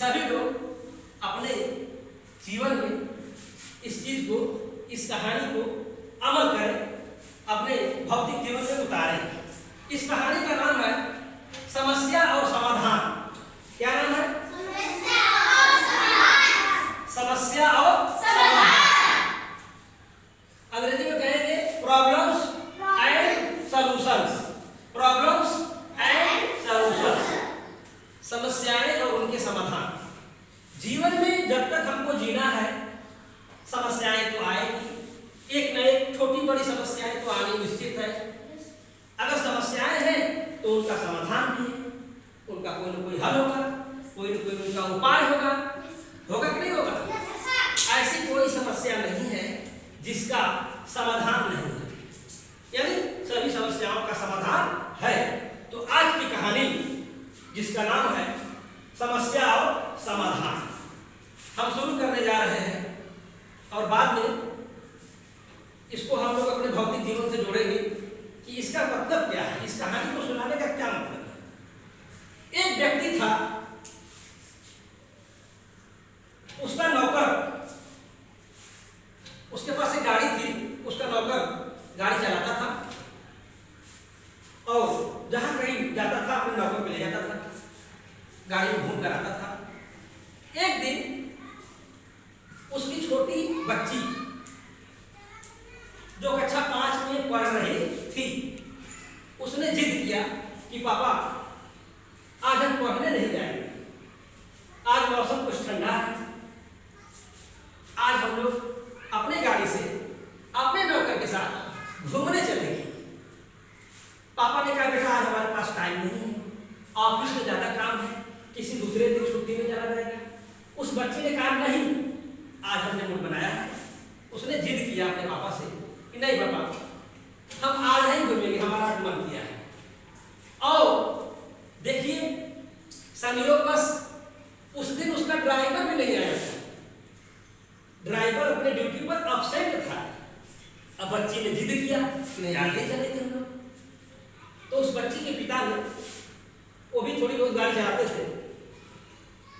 सभी लोग अपने जीवन में इस चीज को, इस कहानी को अमल करें, अपने भौतिक जीवन में उतारें। इस कहानी का नाम है समस्या और समाधान। क्या नाम है? समस्या और समाधान। अंग्रेजी में कहेंगे problems and solutions. Problems and solutions, समस्याएं और उनके समाधान। जीवन में जब तक हमको जीना है समस्याएं तो आएगी, एक न एक छोटी बड़ी समस्याएं तो आनी निश्चित है। अगर समस्याएं हैं तो उनका समाधान भी है, उनका कोई न कोई हल होगा, कोई न कोई उनका उपाय होगा। होगा कि नहीं होगा? ऐसी कोई समस्या नहीं है जिसका समाधान नहीं है, यानी सभी समस्याओं का समाधान है। तो आज की कहानी जिसका नाम है समस्या और समाधान, हम शुरू करने जा रहे हैं और बाद में इसको हम लोग अपने भौतिक जीवन से जोड़ेंगे कि इसका मतलब क्या है, इस कहानी को सुनाने का क्या मतलब है। एक व्यक्ति था, उसका नौकर, उसके पास एक गाड़ी थी, उसका नौकर गाड़ी चलाता था और जहां कहीं जाता था अपने नौकर को ले जाता था, गाड़ी में घूम कर आता था। एक दिन उसकी छोटी बच्ची जो कक्षा 5 में पढ़ रही थी, उसने जिद किया कि पापा आज हम पढ़ने नहीं जाएंगे, आज मौसम कुछ ठंडा है, आज हम लोग अपने गाड़ी से अपने नौकर के साथ घूमने चलेंगे। पापा ने कहा बेटा आज हमारे पास टाइम नहीं है, ऑफिस में ज्यादा काम है, किसी दूसरे दिन छुट्टी में चला जाएगा। उस बच्चे ने कहा नहीं, आज हमने मूड बनाया है। उसने जिद किया अपने पापा से कि नहीं पापा हम आज नहीं घूमेंगे, हमारा मन किया है। और देखिए संयोगवश उस दिन उसका ड्राइवर भी नहीं आया था, ड्राइवर अपने ड्यूटी पर अब्सेंट था। अब बच्ची ने जिद किया कि नहीं आगे चलेंगे हम लोग। तो उस बच्ची के पिता ने, वो भी थोड़ी बहुत गाड़ी चलाते थे,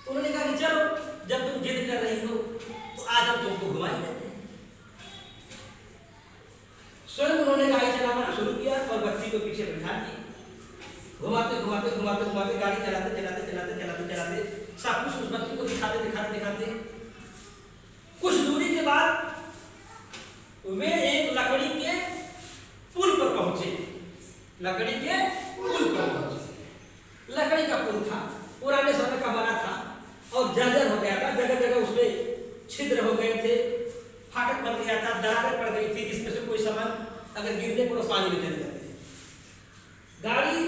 उन्होंने कहा कि चलो जब तुम जिद कर रही हो तो आज हम तुमको घुमा ही देते हैं। स्वयं उन्होंने गाड़ी चलाना शुरू किया और बच्ची को पीछे बैठा दिया। घुमाते घुमाते घुमाते घुमाते गाड़ी चलाते चलाते चलाते चलाते चलाते सब कुछ उस बच्ची को दिखाते दिखाते दिखाते कुछ दूरी के बाद वे एक लकड़ी के पुल पर पहुंचे। लकड़ी के पुल पर पहुंचे। लकड़ी का पुल था, पुराने समय का बना था और जर्जर हो गया था, जगह जगह उसमें छिद्र हो गए थे, फाटक बन गया था, दरारें पड़ गई थी जिसमें से कोई सामान अगर गिरने पर पानी में चले जाते। गाड़ी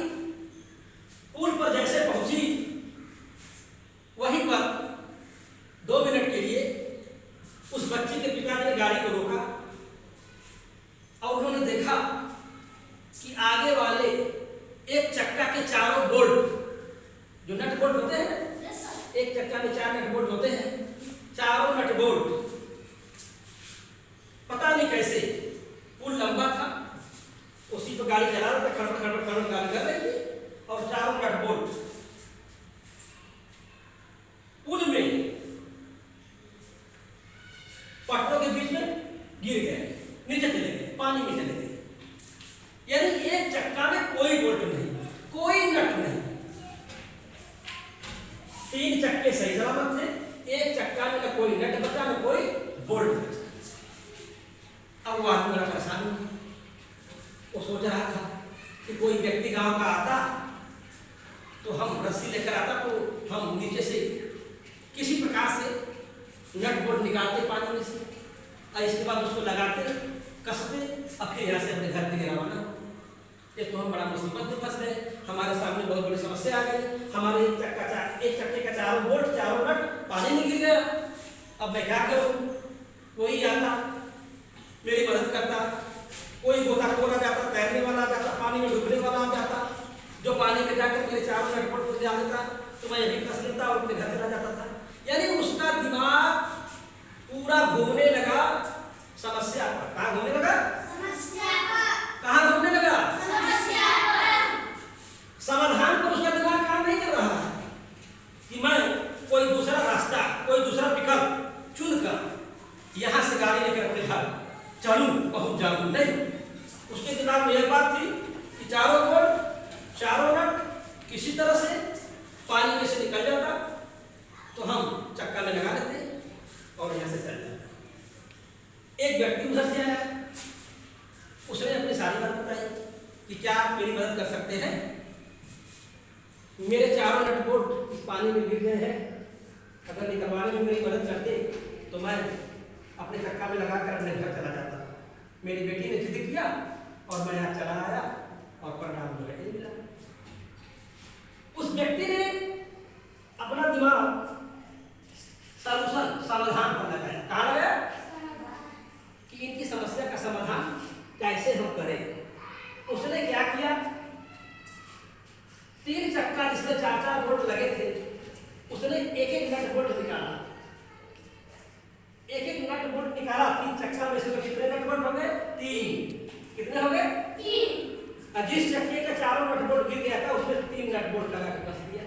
पुल पर जैसे पहुंची, वहीं पर 2 मिनट के लिए उस बच्ची के पिता ने गाड़ी को रोका और उन्होंने देखा कि आगे वाले एक चक्का के चारों बोल्ट, जो नट बोल्ट होते हैं, एक चक्का में 4 नट बोल्ट होते हैं, चारों नट बोल्ट पता नहीं कैसे, पुल लंबा था, उसी पर गाड़ी चला रहा था, खड़बड़ खड़बड़ खड़बड़ गाड़ी कर रही थी और चारों नट बोल्ट पुल में पट्टों के बीच में गिर गए, नीचे चले गए, पानी में चले गए। यानी एक चक्का में कोई बोल्ट नहीं, कोई नट नहीं, 3 चक्के सही सलामत थे, एक चक्का में न कोई नट बचा न कोई बोल्ट बचा। अब वो आदमी बड़ा परेशान हुआ, वो सोच रहा था कि कोई व्यक्ति गांव का आता तो हम रस्सी लेकर आता तो हम नीचे से किसी प्रकार से नट बोल्ट निकालते पानी में से और इसके बाद उसको लगाते कसते अब फिर यहाँ से अपने घर के लिए रवाना। ये तो हम बड़ा मुसीबत में फंस गए, हमारे सामने बहुत बड़ी समस्या आ गई, हमारे एक चक्के का चारों बोल्ट चारों नट पानी में गिर गया। अब मैं क्या करूँ? कोई आता मेरी मदद करता, कोई गोताखोर आ जाता, तैरने वाला आ जाता, पानी में डूबने वाला आ जाता, जो पानी में जाकर मेरे चारों नट बोल्ट को ले आ देता तो मैं यही कस लेता और अपने घर चला जाता था। यानी उसका दिमाग पूरा घूमने लगा समस्या पर। कहाँ घूमने लगा? समस्या पर। कहाँ घूमने लगा? समस्या पर। समाधान पर उसका दिमाग काम नहीं कर रहा है कि मैं कोई दूसरा से निकल जाता तो हम चक्का में लगा देते और यहाँ से चल जाता। एक व्यक्ति उधर से आया, उसने अपनी सारी बात बताई कि क्या आप मेरी मदद कर सकते हैं, मेरे चारों नट बोल्ट इस पानी में गिर गए हैं, अगर निकलवाने में मेरी मदद करते तो मैं अपने चक्का में लगाकर अपने घर चला जाता। मेरी बेटी ने जिद किया और मैं यहाँ चला आया और परिणाम जो है मिला। उस व्यक्ति ने अपना दिमाग समाधान पर लगाया। कहाँ लगाया कि इनकी समस्या का समाधान कैसे हम करें। उसने क्या किया, 3 चक्का जिसमें 4-4 बोल्ट लगे थे, उसने एक नट बोल्ट निकाला। एक नट बोल्ट निकाला 3 चक्का में से। तो कितने नट बोल्ट हो गए? 3। कितने हो गए? 3। जिस चक्के का चारों नट बोल्ट गिर गया था उसमें 3 नट बोल्ट लगा के कस दिया।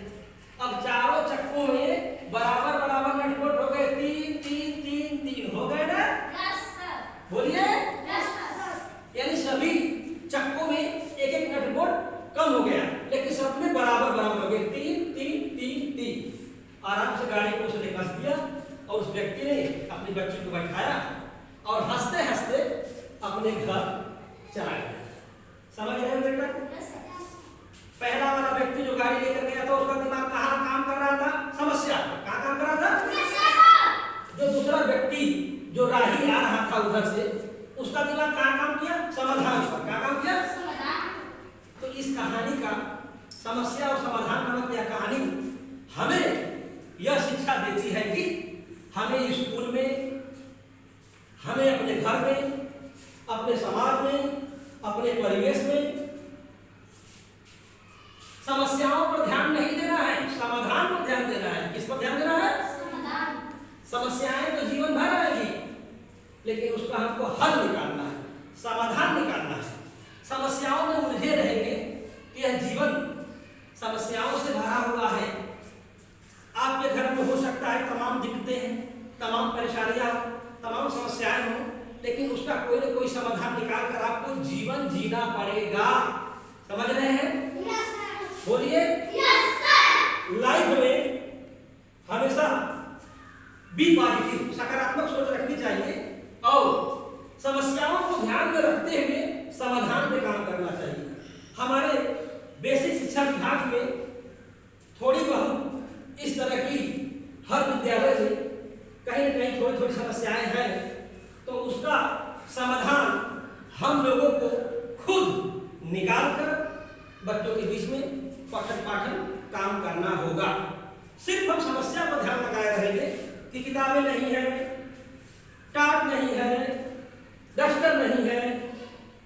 अब चारों चक्कों में बराबर बराबर नट बोल्ट हो गए। 3 3 3 3 हो गए ना? बोलिए। यानी सभी चक्कों में एक नट बोल्ट कम हो गया, लेकिन सब में बराबर बराबर हो गए। 3 3 3 3। आराम से गाड़ी को उसने कस दिया और उस व्यक्ति ने अपनी बच्ची को बैठाया और हंसते हंसते अपने घर चला गया। समझ रहे हो बेटा? पहला वाला व्यक्ति जो गाड़ी लेकर गया था उसका दिमाग कहाँ काम कर रहा था? समस्या। कहाँ काम कर रहा था? जो दूसरा व्यक्ति जो राही आ रहा था उधर से, उसका दिमाग कहाँ काम किया? समाधान पर। कहाँ काम किया? तो इस कहानी का समस्या और समाधान नामक यह कहानी हमें यह शिक्षा देती है कि हमें स्कूल में, हमें अपने घर में, अपने समाज में, अपने परिवेश में समस्याओं पर ध्यान नहीं देना है, समाधान पर ध्यान देना है। किस पर ध्यान देना है? समाधान। समस्याएं तो जीवन भर आएगी, लेकिन उसका हमको हल निकालना है, समाधान निकालना है। समस्याओं में उलझे रहेंगे, यह जीवन समस्याओं से भरा हुआ है। आपके घर में हो सकता है तमाम दिक्कतें हैं, तमाम परेशानियां, तमाम समस्याएं हों, लेकिन उसका कोई न कोई समाधान निकाल कर आपको जीवन जीना पड़ेगा। समझ रहे हैं? बोलिए। लाइफ में हमेशा बी पॉजिटिव, सकारात्मक सोच रखनी चाहिए और समस्याओं को ध्यान में रखते हुए समाधान पे काम करना चाहिए। हमारे बेसिक शिक्षा विभाग में थोड़ी बहुत इस तरह की हर विद्यालय में कहीं न कहीं थोड़ी थोड़ी समस्याएं हैं, तो उसका समाधान हम लोगों को खुद निकाल कर बच्चों के बीच में पठन पाठन काम करना होगा। सिर्फ हम समस्या पर ध्यान लगाए रहेंगे कि किताबें नहीं है, टाट नहीं है, डस्टर नहीं है,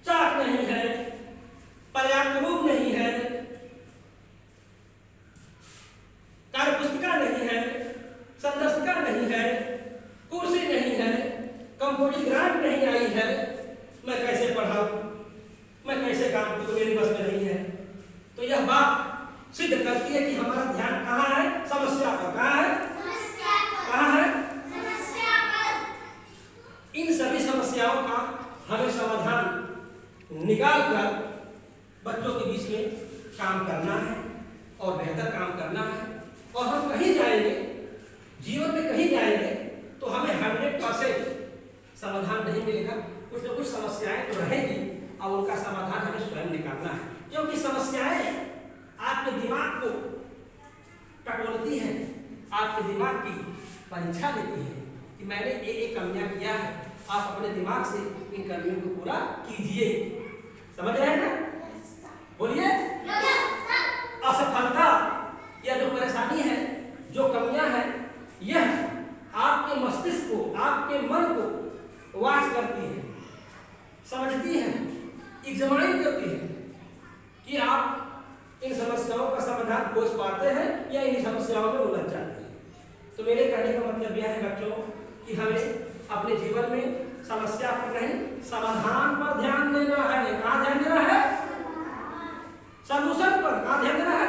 चाक नहीं है, पर्याप्त रूप नहीं है, कार्यपुस्तिका नहीं है, संदर्शिका नहीं है, कुर्सी नहीं है, कंप्यूटर ग्रांट नहीं आई है, मैं कैसे पढ़ाऊं, मैं कैसे काम करूं, मेरी बस में नहीं है। तो यह बात सिद्ध करती है कि हमारा ध्यान कहाँ है? समस्या पर। कहाँ है? कहाँ है? इन सभी समस्याओं का हमें समाधान निकाल कर बच्चों के बीच में काम करना है और बेहतर काम करना है। और हम कहीं जाएंगे, जीवन में कहीं जाएंगे, तो हमें 100% समाधान नहीं मिलेगा। कुछ न कुछ समस्याएं तो रहेंगी और उनका समाधान हमें स्वयं निकालना है, क्योंकि समस्याएं आपके दिमाग को टटोलती है, आपके दिमाग की परीक्षा लेती है कि मैंने ये कमियां किया है, आप अपने दिमाग से इन कमियों को पूरा कीजिए। समझ रहे हैं ना? बोलिए। असफलता या जो परेशानी है, जो कमियां हैं, यह आपके मस्तिष्क को, आपके मन को वाच करती है, समझती है, एग्जामिन करती है कि आप इन समस्याओं का समाधान खोज पाते हैं या इन समस्याओं में उलझ जाते हैं। तो मेरे कहने का मतलब यह है बच्चों कि हमें अपने जीवन में समस्या पर नहीं, समाधान पर ध्यान देना है। कहाँ ध्यान देना है? सॉल्यूशन पर। कहाँ ध्यान देना है?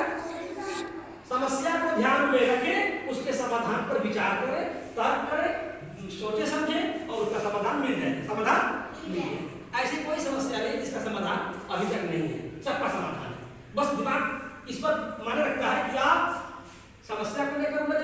समस्या को ध्यान में रखें, उसके समाधान पर विचार करें, तर्क करें, सोचे समझे और उसका समाधान मिल जाए। समाधान मिल जाए। ऐसी कोई समस्या नहीं जिसका समाधान अभी तक नहीं है, सबका समाधान है। बस दिमाग इस पर माने रखता है कि आप समस्या को लेकर उलझ